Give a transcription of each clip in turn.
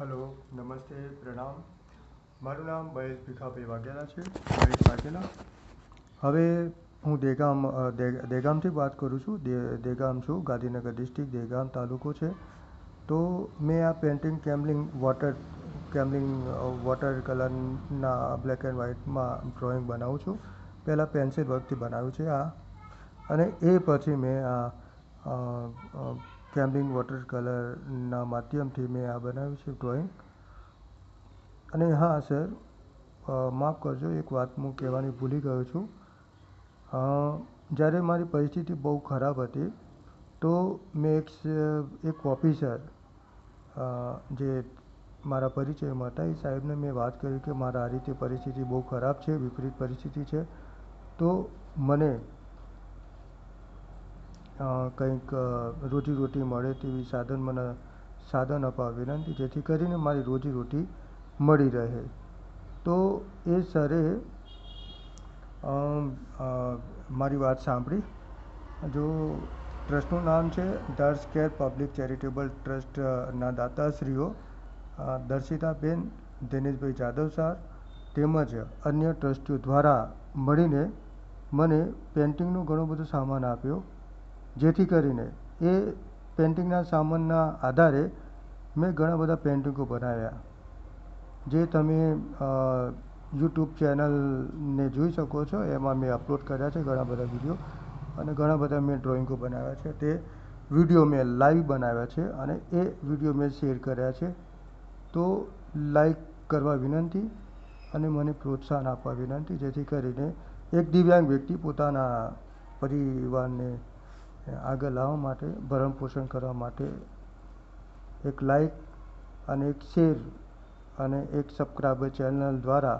Hello, નમસ્તે, પ્રણામ. મારું નામ મહેશ ભીખાભાઈ વાઘેલા છે, મહેશ વાઘેલા. હવે હું દહેગામથી વાત કરું છું. દહેગામ છું, ગાંધીનગર ડિસ્ટ્રિક્ટ, દહેગામ તાલુકો છે. તો મેં આ પેઇન્ટિંગ વોટર કલરના બ્લેક એન્ડ વ્હાઇટમાં ડ્રોઈંગ બનાવું છું. પહેલાં પેન્સિલ વર્કથી બનાવ્યું છે આ, અને એ પછી મેં આ કેમ્લિંગ વોટર કલરના માધ્યમથી મેં આ બનાવ્યું છે ડ્રોઈંગ. અને હા સર, માફ કરજો, એક વાત હું કહેવાની ભૂલી ગયો છું. જ્યારે મારી પરિસ્થિતિ બહુ ખરાબ હતી, તો મેં એક ઓફિસર જે મારા પરિચયમાં હતા, એ સાહેબને મેં વાત કરી કે મારા આ રીતે પરિસ્થિતિ બહુ ખરાબ છે, વિપરીત પરિસ્થિતિ છે. તો મને કંઈક રોજીરોટી મળે તેવી સાધન અપાવવા વિનંતી, જેથી કરીને મારી રોજીરોટી મળી રહે. તો એ સરે મારી વાત સાંભળી. જો ટ્રસ્ટનું નામ છે દર્શ કેર પબ્લિક ચેરિટેબલ ટ્રસ્ટના દાતાશ્રીઓ દર્શિતાબેન, દિનેશભાઈ જાદવ સર તેમજ અન્ય ટ્રસ્ટીઓ દ્વારા મળીને મને પેન્ટિંગનો ઘણો બધો સામાન આપ્યો, જેથી કરીને એ પેન્ટિંગના સામાનના આધારે મેં ઘણા બધા પેન્ટિંગો બનાવ્યા, જે તમે યુટ્યુબ ચેનલને જોઈ શકો છો. એમાં મેં અપલોડ કર્યા છે ઘણા બધા વિડીયો, અને ઘણા બધા મેં ડ્રોઈંગો બનાવ્યા છે. તે વિડીયો મેં લાઈવ બનાવ્યા છે, અને એ વિડીયો મેં શેર કર્યા છે. તો લાઈક કરવા વિનંતી, અને મને પ્રોત્સાહન આપવા વિનંતી, જેથી કરીને એક દિવ્યાંગ વ્યક્તિ પોતાના પરિવારને આગળ લાવવા માટે, ભરણ પોષણ કરવા માટે એક લાઈક અને એક શેર અને એક સબસ્ક્રાઈબર ચેનલ દ્વારા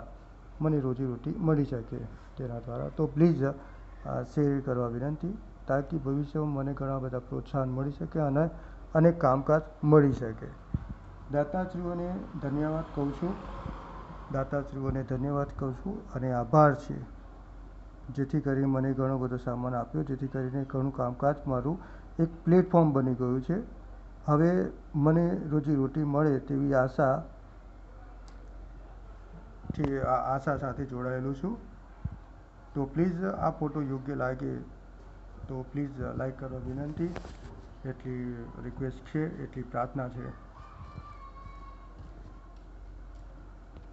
મને રોજીરોટી મળી શકે તેના દ્વારા. તો પ્લીઝ શેર કરવા વિનંતી, તાકી ભવિષ્યમાં મને ઘણા બધા પ્રોત્સાહન મળી શકે અને કામકાજ મળી શકે. દાતાશ્રીઓને ધન્યવાદ કહું છું, અને આભાર છે, જેથી કરીને મને ઘણો બધો સામાન આપ્યો, જેથી કરીને ઘણું કામકાજ મારું એક પ્લેટફોર્મ બની ગયું છે. હવે મને રોજીરોટી મળે તેવી આશા સાથે જોડાયેલો છું. તો પ્લીઝ આ ફોટો યોગ્ય લાગે તો પ્લીઝ લાઈક કરવા વિનંતી. એટલી રિક્વેસ્ટ છે, એટલી પ્રાર્થના છે.